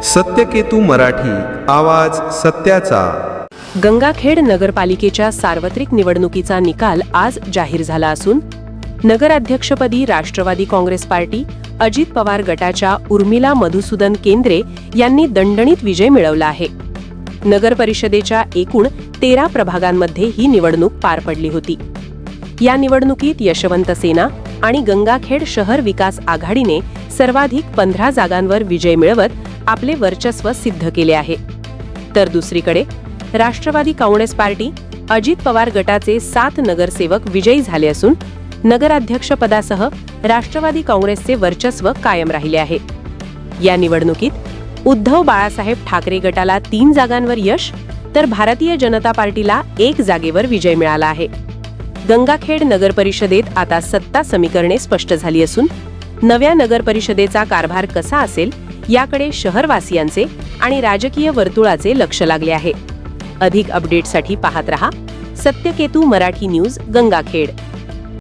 सत्यकेतू मराठी, आवाज सत्याचा। गंगाखेड नगरपालिकेच्या सार्वत्रिक निवडणुकीचा निकाल आज जाहीर झाला असून नगराध्यक्षपदी राष्ट्रवादी काँग्रेस पार्टी अजित पवार गटाच्या उर्मिला मधुसूदन केंद्रे यांनी दणदणीत विजय मिळवला आहे। नगर परिषदेच्या एकूण 13 प्रभागांमध्ये ही निवडणूक पार पडली होती। या निवडणुकीत यशवंत सेना आणि गंगाखेड शहर विकास आघाडीने सर्वाधिक 15 जागांवर विजय मिळवत आपले वर्चस्व सिद्ध केले आहे। तर दुसरीकडे राष्ट्रवादी काँग्रेस पार्टी अजित पवार गटाचे 7 नगरसेवक विजयी झाले असून नगराध्यक्षपदासह राष्ट्रवादी काँग्रेसचे वर्चस्व कायम राहिले आहे। या निवडणुकीत उद्धव बाळासाहेब ठाकरे गटाला 3 जागांवर यश तर भारतीय जनता पार्टीला 1 जागेवर विजय मिळाला आहे। गंगाखेड नगर परिषदेत आता सत्ता समीकरणे स्पष्ट झाली असून नव्या नगर परिषदेचा कारभार कसा असेल याकडे शहरवासियांचे आणि राजकीय वर्तुळाचे लक्ष लागले आहे। अधिक अपडेटसाठी पाहत रहा सत्यकेतू मराठी न्यूज गंगाखेड।